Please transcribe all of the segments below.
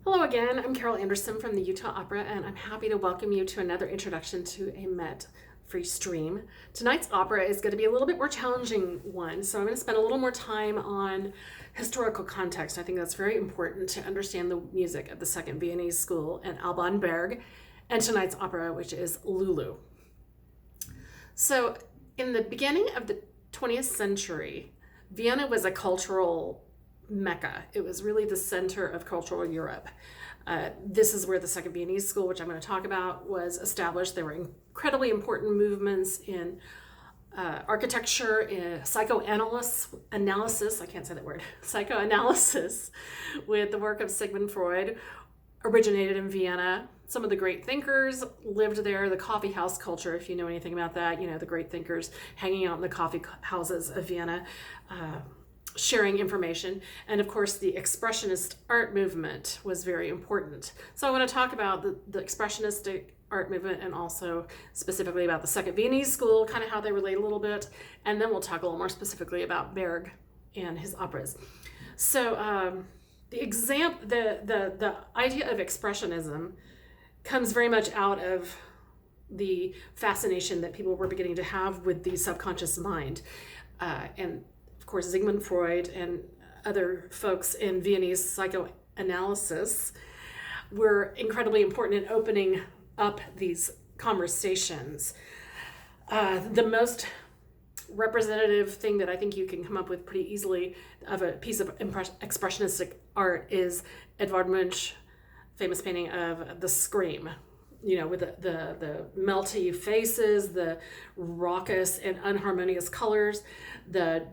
Hello again, I'm Carol Anderson from the Utah Opera, and I'm happy to welcome you to another introduction to a Met free stream. Tonight's opera is going to be a little bit more challenging one, so I'm going to spend a little more time on historical context. I think that's very important to understand the music of the Second Viennese School and Alban Berg, and tonight's opera, which is Lulu. So, in the beginning of the 20th century, Vienna was a cultural mecca. It was really the center of cultural Europe. This is where the Second Viennese School, which I'm going to talk about, was established. There were incredibly important movements in architecture, in psychoanalysis, I can't say that word, psychoanalysis, with the work of Sigmund Freud, originated in Vienna. Some of the great thinkers lived there. The coffee house culture, if you know anything about that, you know, the great thinkers hanging out in the coffee houses of Vienna, sharing information. And of course, the Expressionist art movement was very important. So I want to talk about the Expressionistic art movement and also specifically about the Second Viennese School, kind of how they relate a little bit. And then we'll talk a little more specifically about Berg and his operas. So the idea of Expressionism comes very much out of the fascination that people were beginning to have with the subconscious mind. And of course, Sigmund Freud and other folks in Viennese psychoanalysis were incredibly important in opening up these conversations. The most representative thing that I think you can come up with pretty easily of a piece of expressionistic art is Edvard Munch's famous painting of The Scream, you know, with the melty faces, the raucous and unharmonious colors, the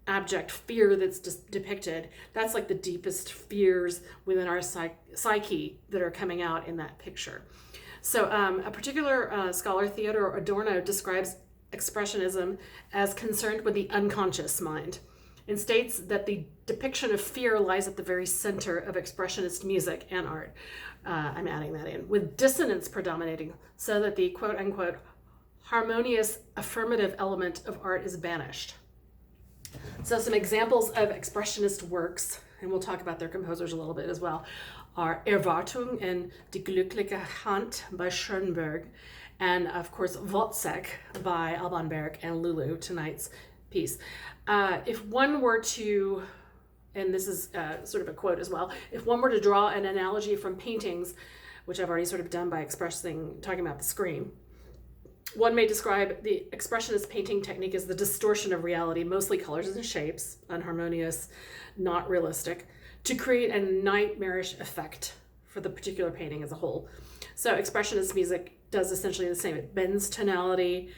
abject fear that's just depicted. That's like the deepest fears within our psyche that are coming out in that picture. So a particular scholar, Theodor Adorno, describes Expressionism as concerned with the unconscious mind and states that the depiction of fear lies at the very center of Expressionist music and art. I'm adding that in, with dissonance predominating so that the quote-unquote harmonious affirmative element of art is banished. So some examples of Expressionist works, and we'll talk about their composers a little bit as well, are Erwartung and Die glückliche Hand by Schoenberg, and of course Wozzeck by Alban Barrack and Lulu, tonight's piece. If one were to, and this is sort of a quote as well, if one were to draw an analogy from paintings, which I've already sort of done by talking about The Scream, one may describe the Expressionist painting technique as the distortion of reality, mostly colors and shapes, unharmonious, not realistic, to create a nightmarish effect for the particular painting as a whole. So Expressionist music does essentially the same. It bends tonality.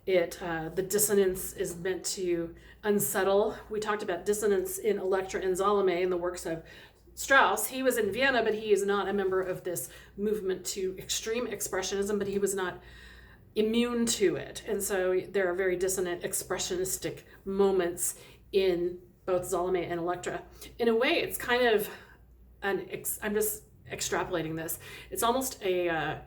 The dissonance is meant to unsettle. We talked about dissonance in Elektra and Salome in the works of Strauss. He was in Vienna, but he is not a member of this movement to extreme Expressionism, but he was not immune to it. And so there are very dissonant expressionistic moments in both Salome and Elektra. In a way, it's kind of I'm just extrapolating this. It's almost a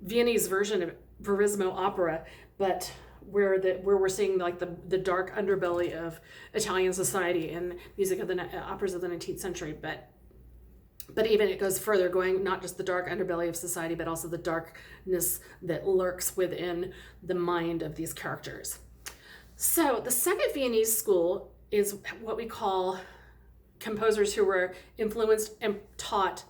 Viennese version of Verismo opera, but where we're seeing like the dark underbelly of Italian society and music of the operas of the 19th century. But even it goes further, going not just the dark underbelly of society, but also the darkness that lurks within the mind of these characters. So the Second Viennese School is what we call composers who were influenced and taught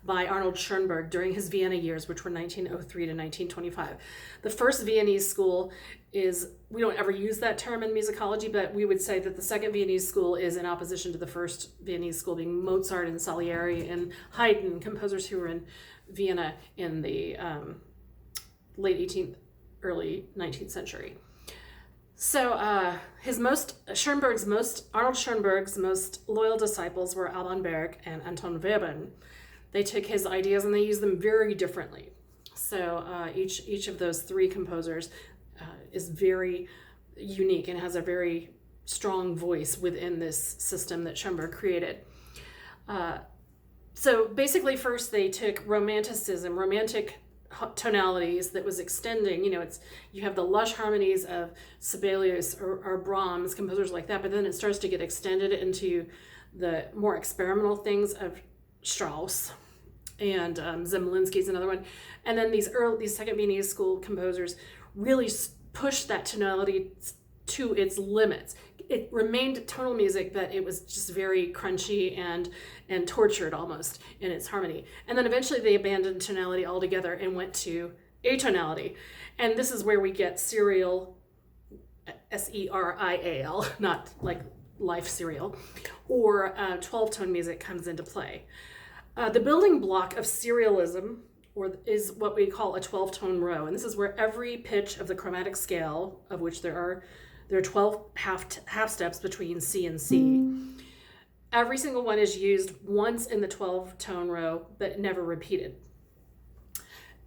by Arnold Schoenberg during his Vienna years, which were 1903 to 1925. The first Viennese school we don't ever use that term in musicology, but we would say that the Second Viennese School is in opposition to the first Viennese school, being Mozart and Salieri and Haydn, composers who were in Vienna in the late 18th, early 19th century. So Arnold Schoenberg's most loyal disciples were Alban Barrack and Anton Webern. They took his ideas and they used them very differently. So each of those three composers is very unique and has a very strong voice within this system that Schoenberg created. So basically, first they took romantic tonalities that was extending, you have the lush harmonies of Sibelius or Brahms, composers like that, but then it starts to get extended into the more experimental things of Strauss, and Zemlinsky's another one. And then these second Viennese school composers really pushed that tonality to its limits. It remained tonal music, but it was just very crunchy and tortured almost in its harmony. And then eventually they abandoned tonality altogether and went to atonality. And this is where we get serial, S-E-R-I-A-L, not like life serial, or 12-tone music comes into play. The building block of serialism is what we call a 12-tone row. And this is where every pitch of the chromatic scale, of which there are 12 half steps between C and C. Every single one is used once in the 12-tone row, but never repeated.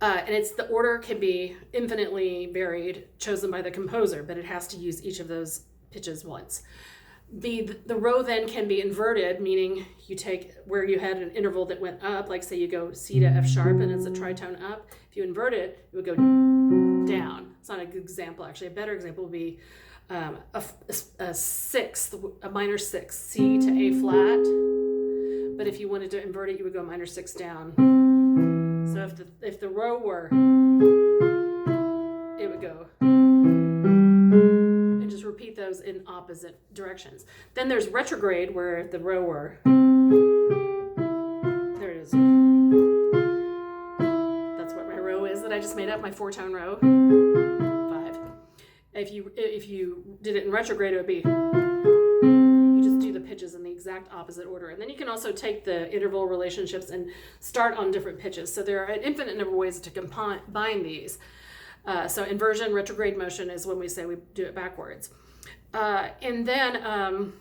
And the order can be infinitely varied, chosen by the composer, but it has to use each of those pitches once. The row then can be inverted, meaning you take where you had an interval that went up, like say you go C to F sharp and it's a tritone up. If you invert it, it would go down. It's not a good example, actually. A better example would be a sixth, a minor sixth, C to A flat. But if you wanted to invert it, you would go minor six down. So if the row were, it would go. And just repeat those in opposite directions. Then there's retrograde, where the row were. There it is. That's what my row is that I just made up, my 4-tone row. 5. If you did it in retrograde, it would be, you just do the pitches in the exact opposite order. And then you can also take the interval relationships and start on different pitches. So there are an infinite number of ways to combine these. So inversion, retrograde motion is when we say we do it backwards. And then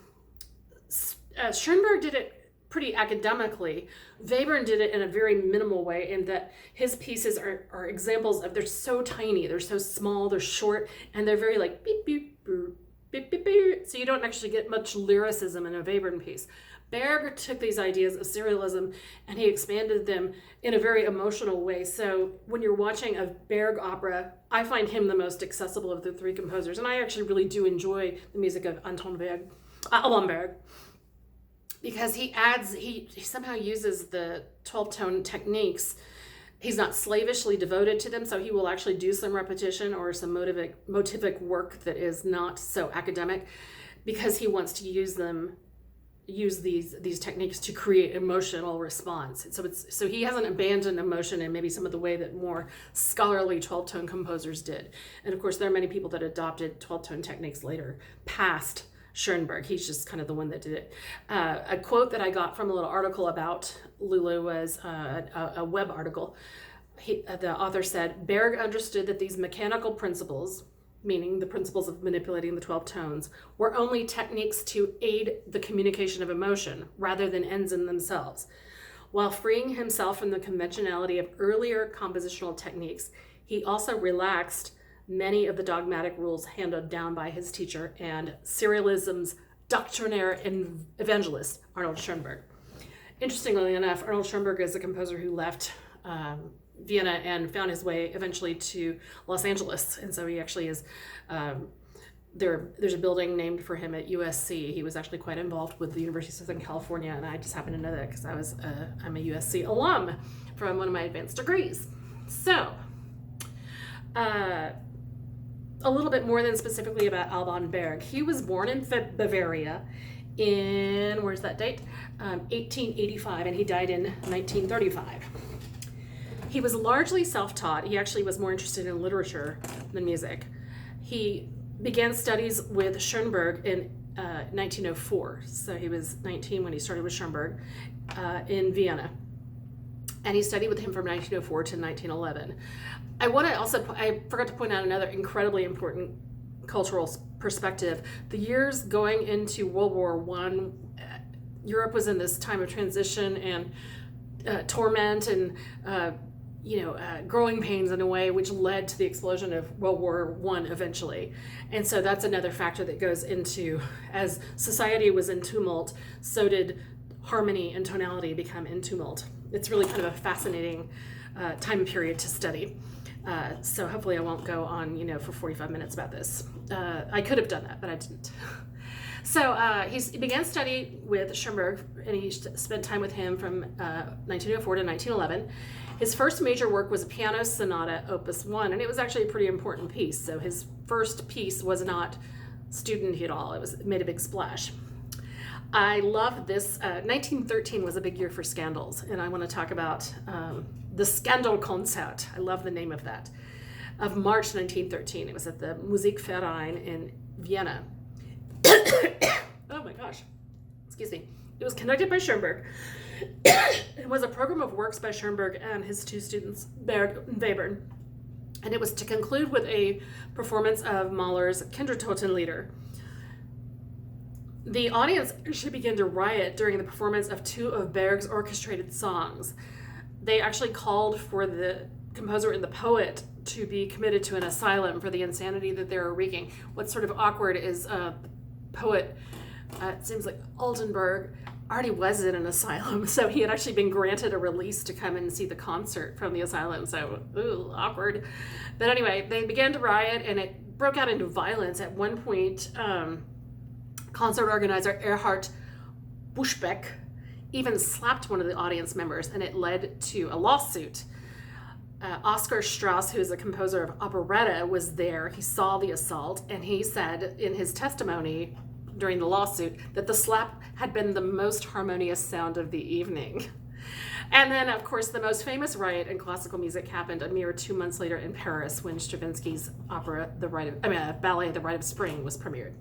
Schoenberg did it pretty academically. Webern did it in a very minimal way, in that his pieces are examples of, they're so tiny, they're so small, they're short, and they're very like beep, beep, boop, beep, beep, beep. So you don't actually get much lyricism in a Webern piece. Berg took these ideas of serialism and he expanded them in a very emotional way. So when you're watching a Berg opera, I find him the most accessible of the 3 composers. And I actually really do enjoy the music of Alban Barrack, because he somehow uses the 12-tone techniques. He's not slavishly devoted to them, so he will actually do some repetition or some motivic work that is not so academic, because he wants to use these techniques to create emotional response. So he hasn't abandoned emotion in maybe some of the way that more scholarly 12-tone composers did. And of course, there are many people that adopted 12-tone techniques later, past Schoenberg. He's just kind of the one that did it. A quote that I got from a little article about Lulu was a web article. The author said, Berg understood that these mechanical principles, meaning the principles of manipulating the 12 tones, were only techniques to aid the communication of emotion rather than ends in themselves. While freeing himself from the conventionality of earlier compositional techniques, he also relaxed many of the dogmatic rules handed down by his teacher and serialism's doctrinaire and evangelist, Arnold Schoenberg. Interestingly enough, Arnold Schoenberg is a composer who left Vienna and found his way eventually to Los Angeles. And so he actually is, there's a building named for him at USC. He was actually quite involved with the University of Southern California, and I just happen to know that because I'm a USC alum from one of my advanced degrees. So, a little bit more than specifically about Alban Berg. He was born in Bavaria in, where's that date? 1885, and he died in 1935. He was largely self-taught. He actually was more interested in literature than music. He began studies with Schoenberg in 1904. So he was 19 when he started with Schoenberg in Vienna. And he studied with him from 1904 to 1911. I forgot to point out another incredibly important cultural perspective. The years going into World War I, Europe was in this time of transition and torment and growing pains in a way, which led to the explosion of World War I eventually. And so that's another factor that goes into, as society was in tumult, so did harmony and tonality become in tumult. It's really kind of a fascinating time period to study. So hopefully I won't go on, for 45 minutes about this. I could have done that, but I didn't. So he began study with Schoenberg, and he spent time with him from 1904 to 1911. His first major work was a piano sonata, Opus 1, and it was actually a pretty important piece. So his first piece was not student at all. It made a big splash. I love this. 1913 was a big year for scandals, and I want to talk about the Scandal Concert. I love the name of that. Of March 1913. It was at the Musikverein in Vienna. Oh my gosh. Excuse me. It was conducted by Schoenberg. It was a program of works by Schoenberg and his two students, Berg and Webern. And it was to conclude with a performance of Mahler's Kindertotenlieder. The audience actually began to riot during the performance of two of Berg's orchestrated songs. They actually called for the composer and the poet to be committed to an asylum for the insanity that they were wreaking. What's sort of awkward is the poet, it seems like Altenberg, already was in an asylum, so he had actually been granted a release to come and see the concert from the asylum, so ooh, awkward. But anyway, they began to riot, and it broke out into violence. At one point, concert organizer Erhard Buschbeck even slapped one of the audience members, and it led to a lawsuit. Oscar Strauss, who is a composer of operetta, was there. He saw the assault, and he said in his testimony during the lawsuit that the slap had been the most harmonious sound of the evening. And then, of course, the most famous riot in classical music happened a mere 2 months later in Paris when Stravinsky's opera, ballet, The Rite of Spring, was premiered.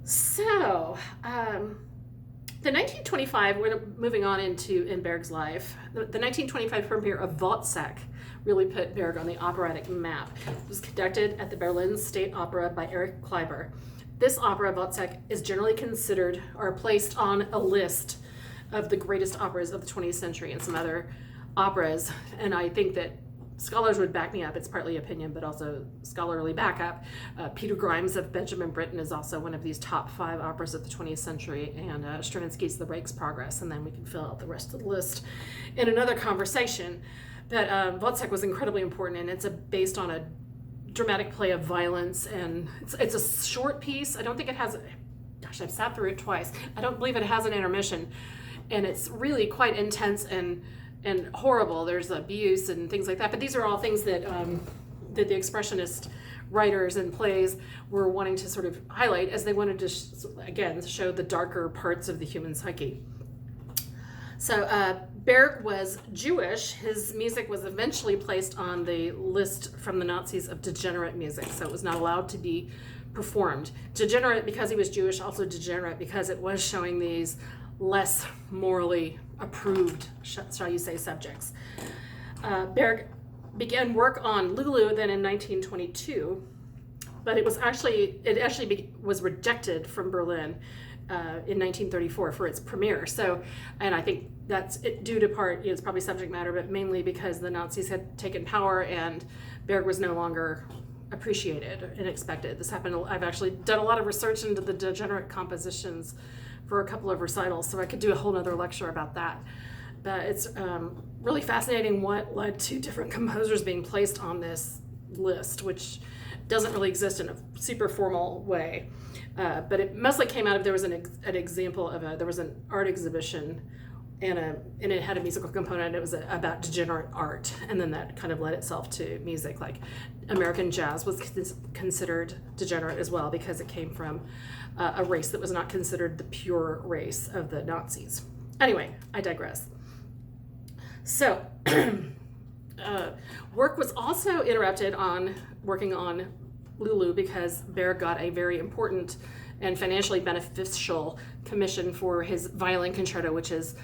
So, the 1925, we're moving on in Berg's life, the 1925 premiere of Wozzeck really put Berg on the operatic map. It was conducted at the Berlin State Opera by Erich Kleiber. This opera, Wozzeck, is generally considered or placed on a list of the greatest operas of the 20th century and some other operas, and I think that scholars would back me up. It's partly opinion, but also scholarly backup. Peter Grimes of Benjamin Britten is also one of these top 5 operas of the 20th century, and Stravinsky's The Rake's Progress, and then we can fill out the rest of the list in another conversation. But Wozzeck was incredibly important, and it's based on a dramatic play of violence, and it's a short piece. I don't think it has, gosh, I've sat through it twice. I don't believe it has an intermission, and it's really quite intense and horrible. There's abuse and things like that, but these are all things that that the Expressionist writers and plays were wanting to sort of highlight as they wanted to again show the darker parts of the human psyche. So Berg was Jewish. His music was eventually placed on the list from the Nazis of degenerate music, so it was not allowed to be performed. Degenerate because he was Jewish, also degenerate because it was showing these less morally approved, shall you say, subjects. Berg began work on Lulu then in 1922, but it actually was rejected from Berlin in 1934 for its premiere. So, and I think that's it due to part, it's probably subject matter, but mainly because the Nazis had taken power and Berg was no longer appreciated and expected. This happened. I've actually done a lot of research into the degenerate compositions for a couple of recitals, so I could do a whole other lecture about that. But it's really fascinating what led to different composers being placed on this list, which doesn't really exist in a super formal way. But it mostly came out of, there was an example of there was an art exhibition and it had a musical component. It was about degenerate art, and then that kind of led itself to music. Like American jazz was considered degenerate as well because it came from a race that was not considered the pure race of the Nazis. Anyway, I digress. So work was also interrupted on working on Lulu because Berg got a very important and financially beneficial commission for his violin concerto, which is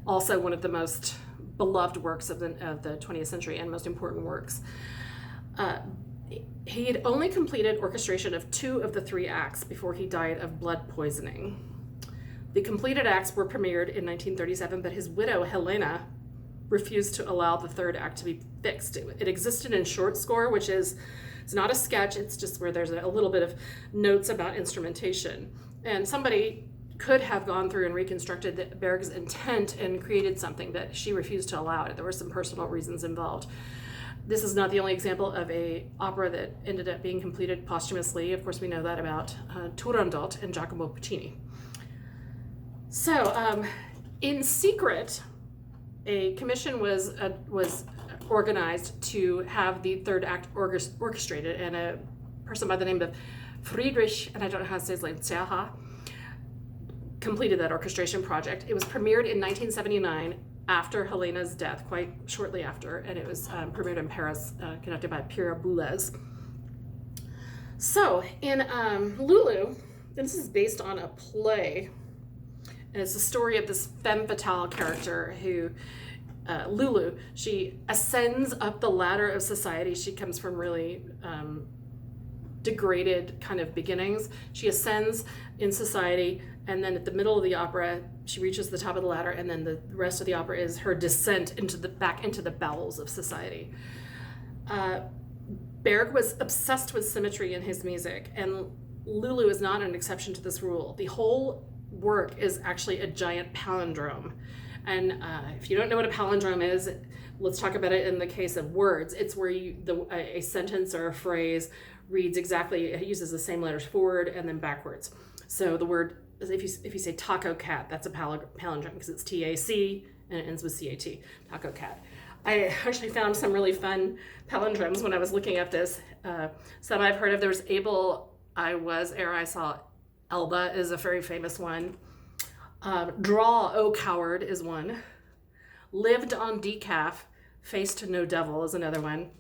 also one of the most beloved works of the 20th century and most important works. He had only completed orchestration of 2 of the 3 acts before he died of blood poisoning. The completed acts were premiered in 1937, but his widow, Helena, refused to allow the 3rd act to be fixed. It existed in short score, which is, it's not a sketch, it's just where there's a little bit of notes about instrumentation. And somebody could have gone through and reconstructed Berg's intent and created something, but she refused to allow it. There were some personal reasons involved. This is not the only example of a opera that ended up being completed posthumously. Of course, we know that about Turandot and Giacomo Puccini. So, in secret, a commission was organized to have the third act orchestrated, and a person by the name of Friedrich, and I don't know how to say his name, Serha, completed that orchestration project. It was premiered in 1979 after Helena's death, quite shortly after, and it was premiered in Paris, conducted by Pierre Boulez. So, in Lulu, this is based on a play, and it's the story of this femme fatale character who, Lulu, she ascends up the ladder of society. She comes from really degraded kind of beginnings. She ascends in society, and then at the middle of the opera, she reaches the top of the ladder, and then the rest of the opera is her descent back into the bowels of society. Berg was obsessed with symmetry in his music, and Lulu is not an exception to this rule. The whole work is actually a giant palindrome. And if you don't know what a palindrome is, let's talk about it in the case of words. It's where a sentence or a phrase reads exactly, it uses the same letters forward and then backwards. So the word, if you say taco cat, that's a palindrome because it's TAC and it ends with CAT, taco cat. I actually found some really fun palindromes when I was looking at this. Some I've heard of. There's able, I was, ere I saw, Elba is a very famous one. Draw, oh coward, is one. Lived on decaf, faced no devil is another one.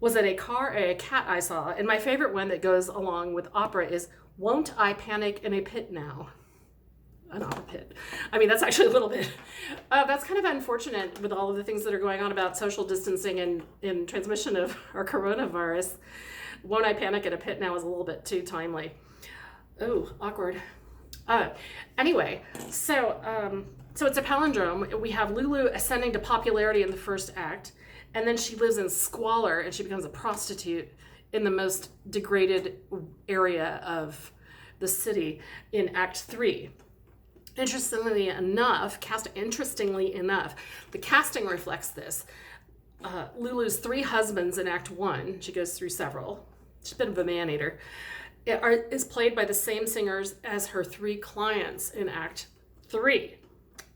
Was it a cat I saw? And my favorite one that goes along with opera is, won't I panic in a pit now? An opera pit. I mean, that's actually a little bit, that's kind of unfortunate with all of the things that are going on about social distancing and in transmission of our coronavirus. Won't I panic in a pit now is a little bit too timely. Oh, awkward. Anyway, so it's a palindrome. We have Lulu ascending to popularity in the first act, and then she lives in squalor and she becomes a prostitute in the most degraded area of the city in Act 3. Interestingly enough, the casting reflects this. Lulu's 3 husbands in Act 1, she goes through several, she's a bit of a man-eater, is played by the same singers as her 3 clients in Act 3.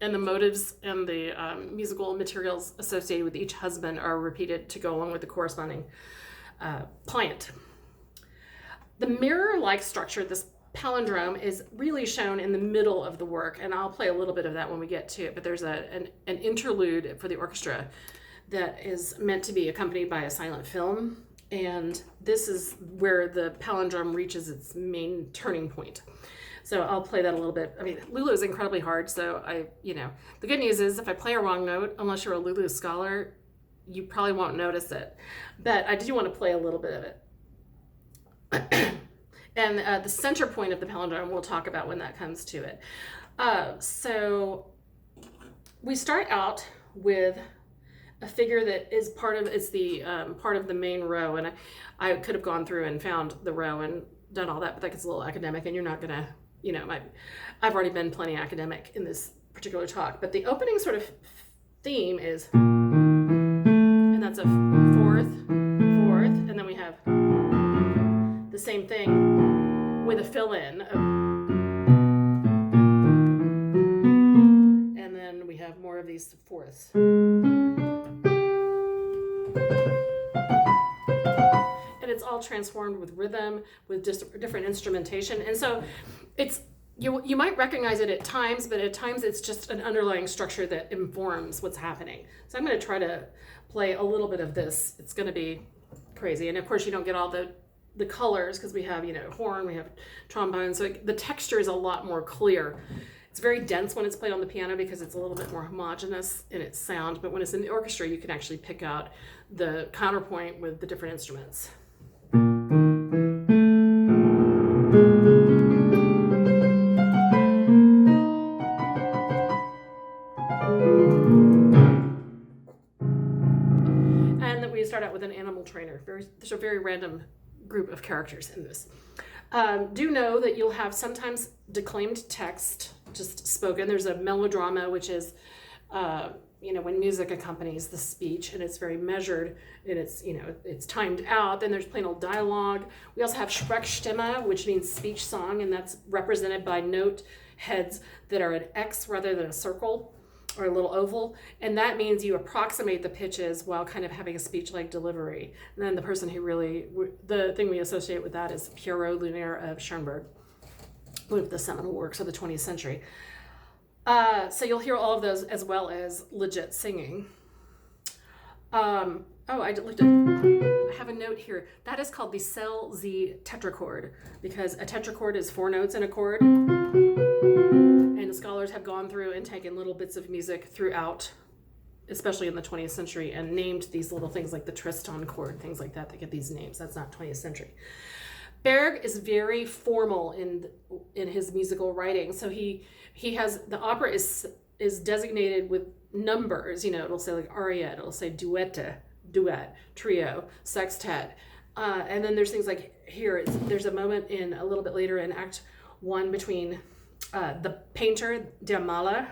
And the motives and the musical materials associated with each husband are repeated to go along with the corresponding client. The mirror-like structure, this palindrome, is really shown in the middle of the work, and I'll play a little bit of that when we get to it, but there's an interlude for the orchestra that is meant to be accompanied by a silent film. And this is where the palindrome reaches its main turning point. So I'll play that a little bit. I mean, Lulu is incredibly hard. So the good news is if I play a wrong note, unless you're a Lulu scholar, you probably won't notice it. But I do want to play a little bit of it. And the center point of the palindrome, we'll talk about when that comes to it. So we start out with a figure that is part of the main row, and I could have gone through and found the row and done all that, but that gets a little academic, and you're not gonna, I've already been plenty academic in this particular talk. But the opening sort of theme is, and that's a fourth, and then we have the same thing with a fill-in, and then we have more of these fourths. And it's all transformed with rhythm, with just different instrumentation. And so it's, you might recognize it at times, but at times it's just an underlying structure that informs what's happening. So I'm going to try to play a little bit of this. It's going to be crazy. And of course you don't get all the colors because we have, horn, we have trombone. So the texture is a lot more clear. It's very dense when it's played on the piano because it's a little bit more homogeneous in its sound. But when it's in the orchestra, you can actually pick out the counterpoint with the different instruments. And then we start out with an animal trainer. There's a very random group of characters in this. Do know that you'll have sometimes declaimed text, just spoken. There's a melodrama, which is, when music accompanies the speech and it's very measured and it's timed out, then there's plain old dialogue. We also have Sprechstimme, which means speech song, and that's represented by note heads that are an X rather than a circle or a little oval, and that means you approximate the pitches while kind of having a speech-like delivery. And then the thing we associate with that is Pierrot Lunaire of Schoenberg, one of the seminal works of the 20th century. So you'll hear all of those as well as legit singing. I have a note here. That is called the Cell-Z tetrachord, because a tetrachord is 4 notes in a chord. And the scholars have gone through and taken little bits of music throughout, especially in the 20th century, and named these little things like the Tristan chord, things like that get these names. That's not 20th century. Berg is very formal in his musical writing. So he has, the opera is designated with numbers. It'll say like aria, it'll say duet, trio, sextet. And then there's things like here, there's a moment a little bit later in Act 1 between the painter, Der Maler,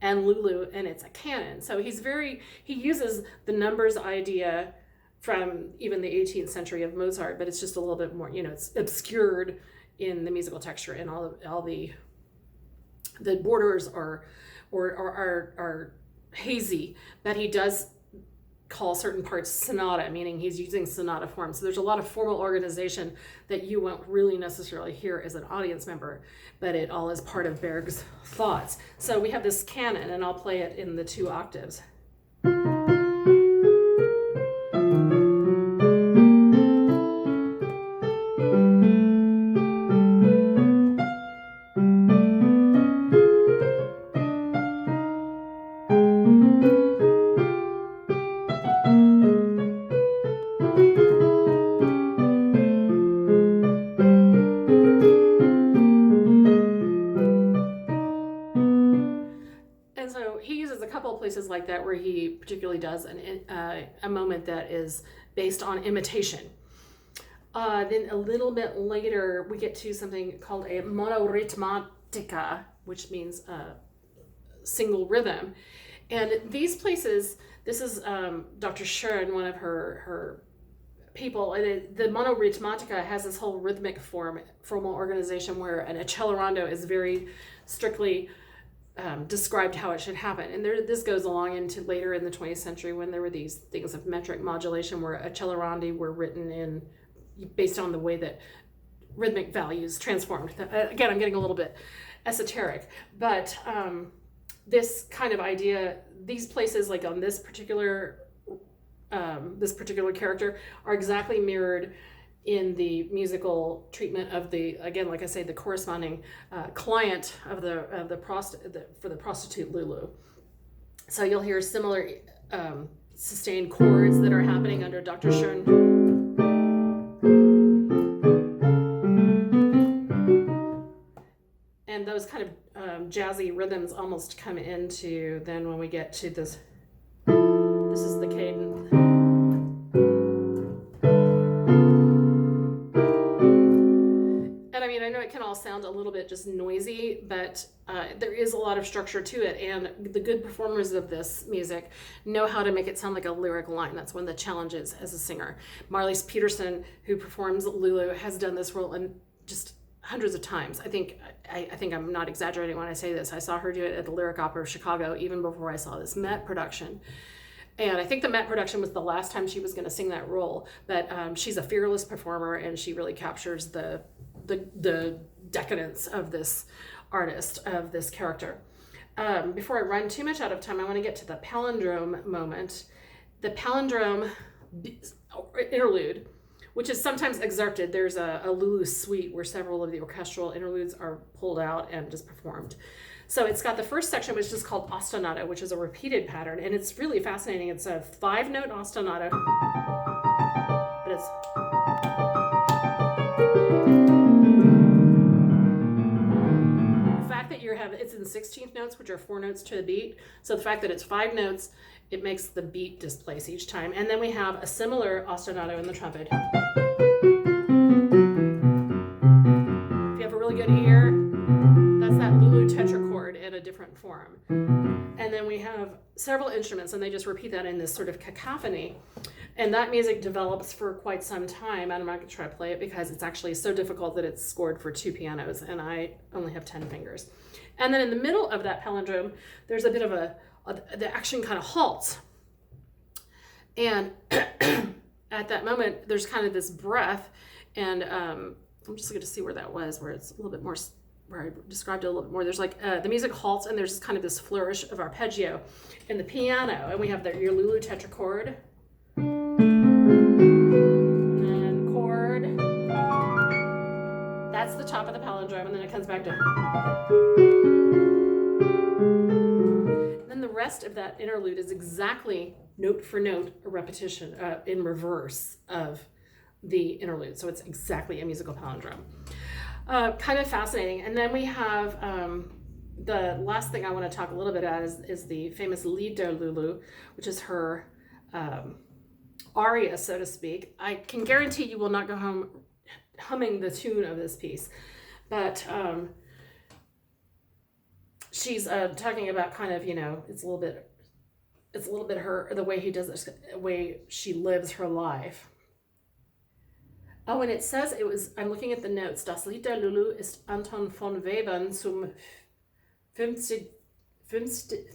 and Lulu, and it's a canon. So he uses the numbers idea from even the 18th century of Mozart, but it's just a little bit more, it's obscured in the musical texture, and all the borders are hazy, but he does call certain parts sonata, meaning he's using sonata form. So there's a lot of formal organization that you won't really necessarily hear as an audience member, but it all is part of Berg's thoughts. So we have this canon, and I'll play it in the 2 octaves. Places like that where he particularly does a moment that is based on imitation. Then a little bit later we get to something called a monoritmatica, which means single rhythm. And these places, this is Dr. Schön, one of her people, and the monoritmatica has this whole rhythmic formal organization where an accelerando is very strictly described how it should happen. And this goes along into later in the 20th century when there were these things of metric modulation where accelerandi were written based on the way that rhythmic values transformed. Again, I'm getting a little bit esoteric, but this kind of idea, these places like on this particular character are exactly mirrored in the musical treatment of again, like I say, the corresponding client of for the prostitute Lulu. So you'll hear similar sustained chords that are happening under Dr. Schön. And those kind of jazzy rhythms almost come into then when we get to this is the cadence. I know it can all sound a little bit just noisy, but there is a lot of structure to it, and the good performers of this music know how to make it sound like a lyric line. That's one of the challenges as a singer. Marlies Peterson, who performs Lulu, has done this role in just hundreds of times. I think I'm not exaggerating when I say this. I saw her do it at the Lyric Opera of Chicago even before I saw this Met production. And I think the Met production was the last time she was going to sing that role, but she's a fearless performer, and she really captures the decadence of this artist, of this character. Before I run too much out of time, I want to get to the palindrome moment. The palindrome interlude, which is sometimes excerpted. There's a Lulu suite where several of the orchestral interludes are pulled out and just performed. So it's got the first section, which is called ostinato, which is a repeated pattern, and it's really fascinating. It's a 5-note ostinato, but it's the fact that it's in 16th notes, which are 4 notes to the beat. So the fact that it's 5 notes, it makes the beat displace each time. And then we have a similar ostinato in the trumpet. If you have a really good ear, that's that Lulu tetrachord in a different form. And then we have several instruments, and they just repeat that in this sort of cacophony. And that music develops for quite some time. I'm not going to try to play it because it's actually so difficult that it's scored for 2 pianos, and I only have 10 fingers. And then in the middle of that palindrome, there's a bit of the action kind of halts. And at that moment, there's kind of this breath, and I'm just going to see where that was, where it's a little bit more, where I described it a little bit more. There's like the music halts, and there's kind of this flourish of arpeggio in the piano, and we have your Lulu tetrachord. That's the top of the palindrome, and then it comes back to. And then the rest of that interlude is exactly note for note a repetition in reverse of the interlude. So it's exactly a musical palindrome. Kind of fascinating. And then we have the last thing I want to talk a little bit about is the famous Lied der Lulu, which is her aria, so to speak. I can guarantee you will not go home humming the tune of this piece, but she's talking about kind of, it's a little bit her, the way he does it, the way she lives her life. Oh, and it says I'm looking at the notes. Das Lied der Lulu ist Anton von Webern zum 50. 50.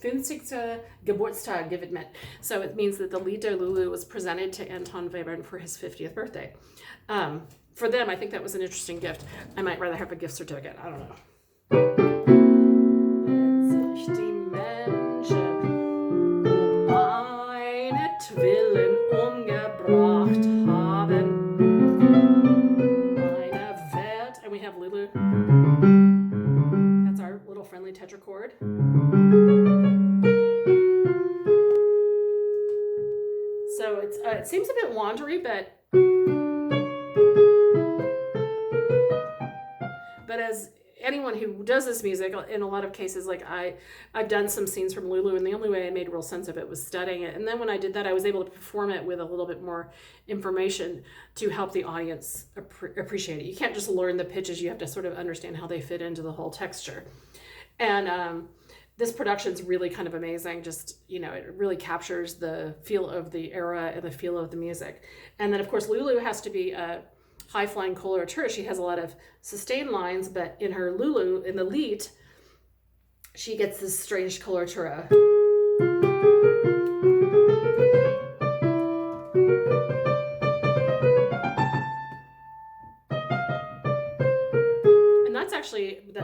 Geburtstag gewidmet. So it means that the Lied der Lulu was presented to Anton Webern for his 50th birthday. For them, I think that was an interesting gift. I might rather have a gift certificate. I don't know. Wenn sich die Menschen um meinetwillen umgebracht haben, meine Welt, and we have Lulu. That's our little friendly tetrachord. So it seems a bit wandery, but as anyone who does this music, in a lot of cases, like I've done some scenes from Lulu, and the only way I made real sense of it was studying it. And then when I did that, I was able to perform it with a little bit more information to help the audience appreciate it. You can't just learn the pitches, you have to sort of understand how they fit into the whole texture. And this production's really kind of amazing. Just, it really captures the feel of the era and the feel of the music. And then, of course, Lulu has to be a high-flying coloratura. She has a lot of sustained lines, but in her Lulu, in the Lied, she gets this strange coloratura. And that's actually,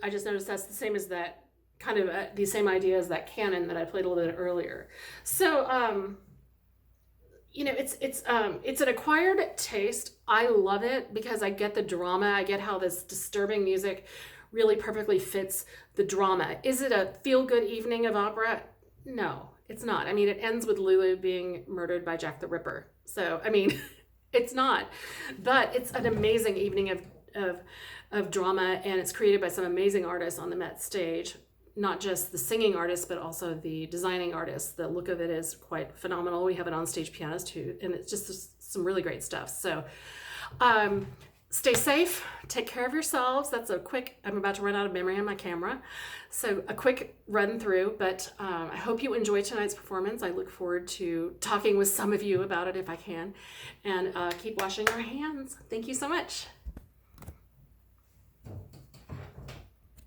I just noticed that's the same as that, kind of the same idea as that canon that I played a little bit earlier. So, it's an acquired taste. I love it because I get the drama. I get how this disturbing music really perfectly fits the drama. Is it a feel-good evening of opera? No, it's not. I mean, it ends with Lulu being murdered by Jack the Ripper. So, I mean, it's not. But it's an amazing evening of drama, and it's created by some amazing artists on the Met stage. Not just the singing artists, but also the designing artists. The look of it is quite phenomenal. We have an onstage pianist too, and it's just some really great stuff. So stay safe, take care of yourselves. That's I'm about to run out of memory on my camera. So a quick run through, but I hope you enjoyed tonight's performance. I look forward to talking with some of you about it if I can. And keep washing your hands. Thank you so much.